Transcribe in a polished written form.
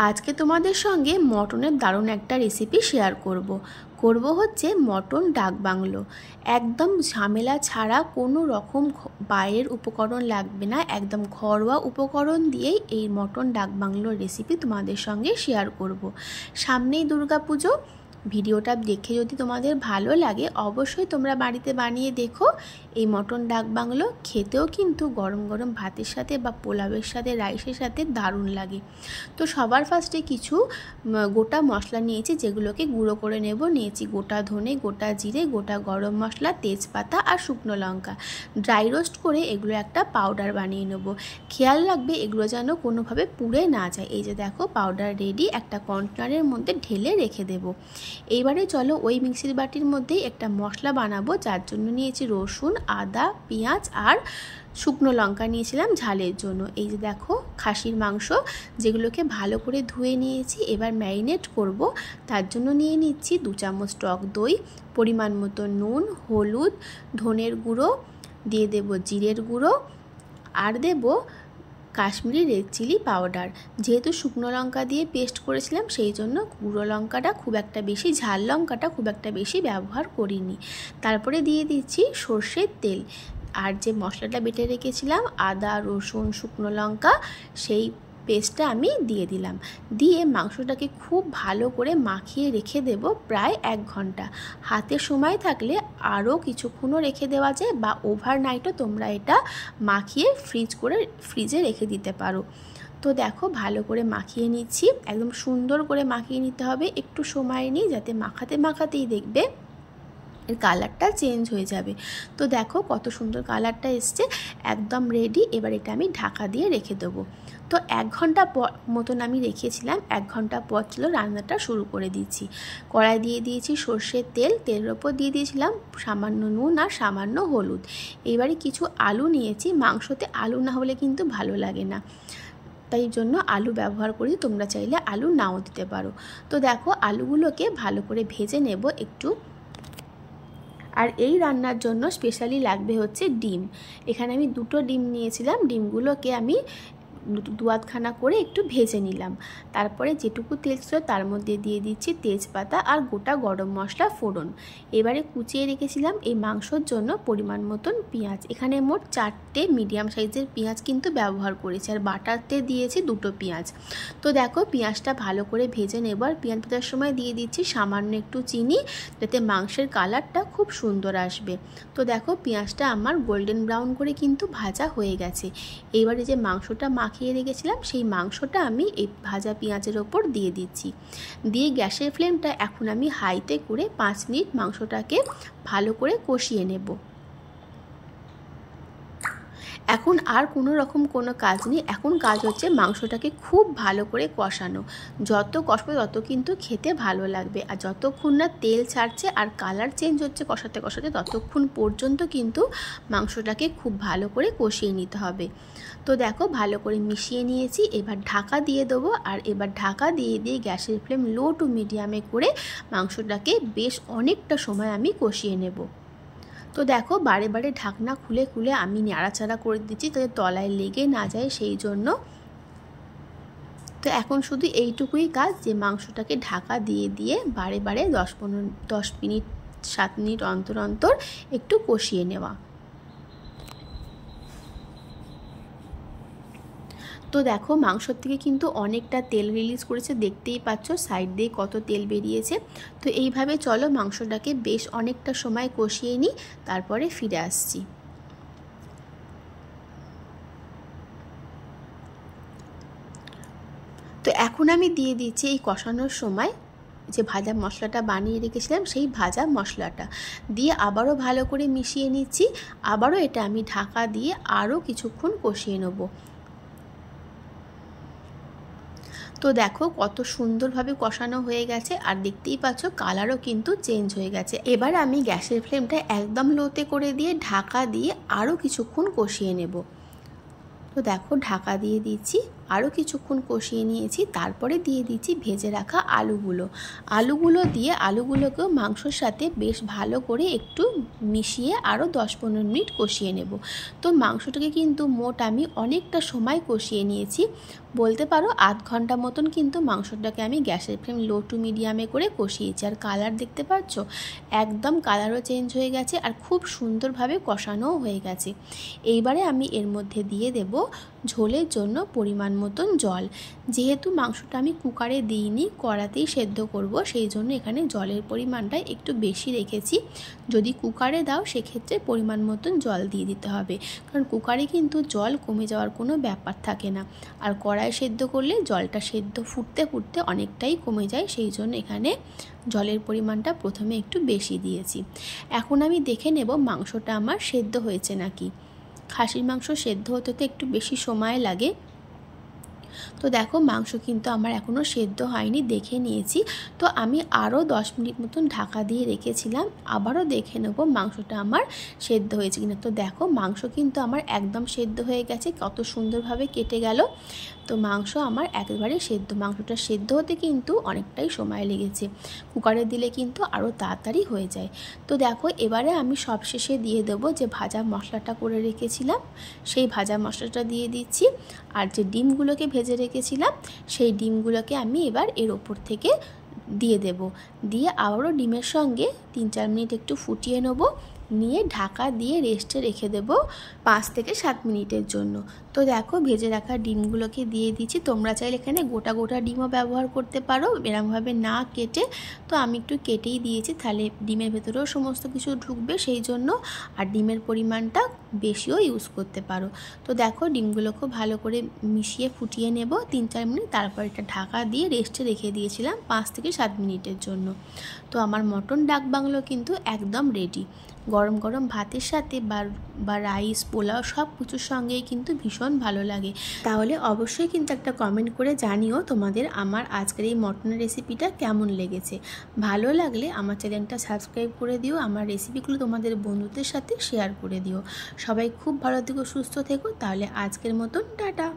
আজকে তোমাদের সঙ্গে মটনের দারুণ একটা রেসিপি শেয়ার করব হচ্ছে মটন ডাক বাংলো। একদম ঝামেলা ছাড়া, কোনো রকম বাইরের উপকরণ লাগবে না, একদম ঘরোয়া উপকরণ দিয়েই এই মটন ডাক বাংলোর রেসিপি তোমাদের সঙ্গে শেয়ার করব। সামনেই দুর্গাপুজো, ভিডিওটা দেখে যদি তোমাদের ভালো লাগে অবশ্যই তোমরা বাড়িতে বানিয়ে দেখো। এই মটন ডাক বাংলো খেতেও কিন্তু গরম গরম ভাতের সাথে বা পোলাওয়ের সাথে, রাইসের সাথে দারুণ লাগে। তো সবার ফার্স্টে কিছু গোটা মশলা নিয়েছি, যেগুলোকে গুঁড়ো করে নেব। নিয়েছি গোটা ধনে, গোটা জিরে, গোটা গরম মশলা, তেজপাতা আর শুকনো লঙ্কা। ড্রাই রোস্ট করে এগুলো একটা পাউডার বানিয়ে নেব। খেয়াল রাখবে এগুলো যেন কোনোভাবে পুড়ে না যায়। এই যে দেখো পাউডার রেডি, একটা কন্টেনারের মধ্যে ঢেলে রেখে দেব। এইবারে চলো ওই মিক্সির বাটির মধ্যেই একটা মশলা বানাবো, যার জন্য নিয়েছি রসুন, আদা, পেঁয়াজ আর শুকনো লঙ্কা নিয়েছিলাম ঝালের জন্য। এই যে দেখো খাসির মাংস, যেগুলোকে ভালো করে ধুয়ে নিয়েছি। এবার ম্যারিনেট করব, তার জন্য নিয়ে নিচ্ছি 2 চামচ টক দই, পরিমাণ মতো নুন, হলুদ, ধনের গুঁড়ো, দিয়ে দেব জিরের গুঁড়ো, আর দেব কাশ্মীরি রেড চিলি পাউডার। যেহেতু শুকনো লঙ্কা দিয়ে পেস্ট করেছিলাম সেই জন্য গুঁড়ো লঙ্কাটা খুব একটা বেশি, ঝাল লঙ্কাটা খুব একটা বেশি ব্যবহার করিনি। তারপরে দিয়ে দিচ্ছি সর্ষের তেল, আর যে মশলাটা বেটে রেখেছিলাম আদা, রসুন, শুকনো লঙ্কা, সেই পেস্টটা আমি দিয়ে দিলাম। দিয়ে মাংসটাকে খুব ভালো করে মাখিয়ে রেখে দেব প্রায় 1 ঘন্টা। হাতে সময় থাকলে আরও কিছুক্ষণও রেখে দেওয়া যায়, বা ওভারনাইটও তোমরা এটা মাখিয়ে ফ্রিজে রেখে দিতে পারো। তো দেখো ভালো করে মাখিয়ে নিচ্ছি, একদম সুন্দর করে মাখিয়ে নিতে হবে। একটু সময় নিই, যাতে মাখাতেই দেখবে এর কালারটা চেঞ্জ হয়ে যাবে। তো দেখো কত সুন্দর কালারটা এসছে, একদম রেডি। এবার এটা আমি ঢাকা দিয়ে রেখে দেবো। তো 1 ঘন্টা মতন আমি রেখেছিলাম। 1 ঘন্টা পর ছিল রান্নাটা শুরু করে দিচ্ছি। কড়াই দিয়ে দিয়েছি সর্ষের তেল, তেলের ওপর দিয়ে দিয়েছিলাম সামান্য নুন আর সামান্য হলুদ। এবারে কিছু আলু নিয়েছি, মাংসতে আলু না হলে কিন্তু ভালো লাগে না, তাই জন্য আলু ব্যবহার করি, তোমরা চাইলে আলু নাও দিতে পারো। তো দেখো আলুগুলোকে ভালো করে ভেজে নেব একটু। আর এই রান্নার জন্য স্পেশালি লাগবে হচ্ছে ডিম। এখানে আমি 2টো ডিম নিয়েছিলাম, ডিমগুলোকে আমি 2-আধখানা করে একটু ভেজে নিলাম। তারপরে যেটুকু তেল ছিল তার মধ্যে দিয়ে দিচ্ছি তেজপাতা আর গোটা গরম মশলা ফোড়ন। এবারে কুচিয়ে রেখেছিলাম এই মাংসর জন্য পরিমাণ মতন পেঁয়াজ। এখানে মোট 4টে মিডিয়াম সাইজের পেঁয়াজ কিন্তু ব্যবহার করেছি, আর বাটাতে দিয়েছি 2টো পেঁয়াজ। তো দেখো পেঁয়াজটা ভালো করে ভেজে নেব। আর পেঁয়াজ ভাজার সময় দিয়ে দিচ্ছি সামান্য একটু চিনি, যাতে মাংসের কালারটা খুব সুন্দর আসবে। তো দেখো পেঁয়াজটা আমার গোল্ডেন ব্রাউন করে কিন্তু ভাজা হয়ে গেছে। এইবারে যে মাংসটা মাখিয়ে রেখেছিলাম সেই মাংসটা আমি এই ভাজা পেঁয়াজের ওপর দিয়ে দিচ্ছি। দিয়ে গ্যাসের ফ্লেমটা এখন আমি হাইতে করে 5 মিনিট মাংসটাকে ভালো করে কষিয়ে নেব। এখন আর কোনো কাজ নেই, এখন কাজ হচ্ছে মাংসটাকে খুব ভালো করে কষানো। যত কষবে তত কিন্তু খেতে ভালো লাগবে, আর যতক্ষণ না তেল ছাড়ছে আর কালার চেঞ্জ হচ্ছে কষাতে কষাতে, ততক্ষণ পর্যন্ত কিন্তু মাংসটাকে খুব ভালো করে কষিয়ে নিতে হবে। তো দেখো ভালো করে মিশিয়ে নিয়েছি। এবার ঢাকা দিয়ে দেবো, আর এবার ঢাকা দিয়ে গ্যাসের ফ্লেম লো টু মিডিয়ামে করে মাংসটাকে বেশ অনেকটা সময় আমি কষিয়ে নেব। তো দেখো বারে বারে ঢাকনা খুলে খুলে আমি নাড়াচাড়া করে দিচ্ছি, যাতে তলায় লেগে না যায় সেই জন্য। তো এখন শুধু এইটুকুই কাজ, যে মাংসটাকে ঢাকা দিয়ে বারে বারে 10 মিনিট 7 মিনিট অন্তর অন্তর একটু কষিয়ে নেওয়া। তো দেখো মাংসর থেকে কিন্তু অনেকটা তেল রিলিজ করেছে, দেখতেই পাচ্ছ সাইড দিয়ে কত তেল বেরিয়েছে। তো এইভাবে চলো মাংসটাকে বেশ অনেকটা সময় কষিয়ে নিই, তারপরে ফিরে আসছি। তো এখন আমি দিয়ে দিচ্ছি এই কষানোর সময় যে ভাজা মশলাটা বানিয়ে রেখেছিলাম, সেই ভাজা মশলাটা দিয়ে আবারও ভালো করে মিশিয়ে নিচ্ছি। আবারও এটা আমি ঢাকা দিয়ে আরও কিছুক্ষণ কষিয়ে নেব। তো দেখো কত সুন্দরভাবে কষানো হয়ে গেছে, আর দেখতেই পাচ্ছ কালারও কিন্তু চেঞ্জ হয়ে গেছে। এবার আমি গ্যাসের ফ্লেমটা একদম লোতে করে দিয়ে ঢাকা দিয়ে আরও কিছুক্ষণ কষিয়ে নেব। তো দেখো ঢাকা দিয়ে দিচ্ছি, আরও কিছুক্ষণ কষিয়ে নিয়েছি। তারপরে দিয়ে দিচ্ছি ভেজে রাখা আলুগুলো দিয়ে আলুগুলোকেও মাংসর সাথে বেশ ভালো করে একটু মিশিয়ে আরও 10-15 মিনিট কষিয়ে নেব। তো মাংসটাকে কিন্তু মোট আমি অনেকটা সময় কষিয়ে নিয়েছি, বলতে পারো আধ ঘন্টা মতন কিন্তু মাংসটাকে আমি গ্যাসের ফ্লেম লো টু মিডিয়ামে করে কষিয়েছি। আর কালার দেখতে পাচ্ছ, একদম কালারও চেঞ্জ হয়ে গেছে আর খুব সুন্দরভাবে কষানোও হয়ে গেছে। এইবারে আমি এর মধ্যে দিয়ে দেব ঝোলের জন্য পরিমাণ মতন জল। যেহেতু মাংসটা আমি কুকারে দিইনি, কড়াতেই সেদ্ধ করব, সেই জন্য এখানে জলের পরিমাণটা একটু বেশি রেখেছি। যদি কুকারে দাও সেক্ষেত্রে পরিমাণ মতন জল দিয়ে দিতে হবে, কারণ কুকারে কিন্তু জল কমে যাওয়ার কোনো ব্যাপার থাকে না। আর কড়াই সেদ্ধ করলে জলটা ফুটতে ফুটতে অনেকটাই কমে যায়, সেই জন্য এখানে জলের পরিমাণটা প্রথমে একটু বেশি দিয়েছি। এখন আমি দেখে নেব মাংসটা আমার সেদ্ধ হয়েছে নাকি। খাসির মাংস সেদ্ধ হতে তো একটু বেশি সময় লাগে। তো দেখো মাংস কিন্তু আমার এখনও সেদ্ধ হয়নি, দেখে নিয়েছি। তো আমি আরও 10 মিনিট মতন ঢাকা দিয়ে রেখেছিলাম, আবারও দেখে নেব মাংসটা আমার সেদ্ধ হয়েছে কিনা। তো দেখো মাংস কিন্তু আমার একদম সেদ্ধ হয়ে গেছে, কত সুন্দরভাবে কেটে গেল। তো মাংস আমার একেবারে সেদ্ধ। মাংসটা সেদ্ধ হতে কিন্তু অনেকটাই সময় লেগেছে, কুকারে দিলে কিন্তু আরও তাড়াতাড়ি হয়ে যায়। তো দেখো এবারে আমি সবশেষে দিয়ে দেবো যে ভাজা মশলাটা করে রেখেছিলাম, সেই ভাজা মশলাটা দিয়ে দিচ্ছি। আর যে ডিমগুলোকে ভেজে রেখেছিলাম সেই ডিমগুলোকে আমি এবার এর ওপর থেকে দিয়ে দেব। দিয়ে আবারও ডিমের সঙ্গে 3-4 মিনিট একটু ফুটিয়ে নেব, নিয়ে ঢাকা দিয়ে রেস্টে রেখে দেব 5 থেকে 7 মিনিটের জন্য। তো দেখো ভেজে রাখা ডিমগুলোকে দিয়ে দিচ্ছি। তোমরা চাইলে এখানে গোটা গোটা ডিমও ব্যবহার করতে পারো, এরকমভাবে না কেটে। তো আমি একটু কেটেই দিয়েছি, তাহলে ডিমের ভেতরেও সমস্ত কিছু ঢুকবে সেই জন্য, আর ডিমের পরিমাণটা বেশিও ইউজ করতে পারো। তো দেখো ডিমগুলো খুব ভালো করে মিশিয়ে ফুটিয়ে নেব 3-4 মিনিট, তারপর এটা ঢাকা দিয়ে রেস্টে রেখে দিয়েছিলাম 5 থেকে 7 মিনিটের জন্য। তো আমার মটন ডাক বাংলো কিন্তু একদম রেডি। গরম গরম ভাতের সাথে বা রাইস, পোলাও সব কিছুর সঙ্গেই কিন্তু ভীষণ ভালো লাগে। তাহলে অবশ্যই কিন্তু একটা কমেন্ট করে জানিও তোমাদের আমার আজকের এই মটনের রেসিপিটা কেমন লেগেছে। ভালো লাগলে আমার চ্যানেলটা সাবস্ক্রাইব করে দিও, আমার রেসিপিগুলো তোমাদের বন্ধুদের সাথে শেয়ার করে দিও। সবাই খুব ভালো থেকো, সুস্থ থেকো। তাহলে আজকের মতন টাটা।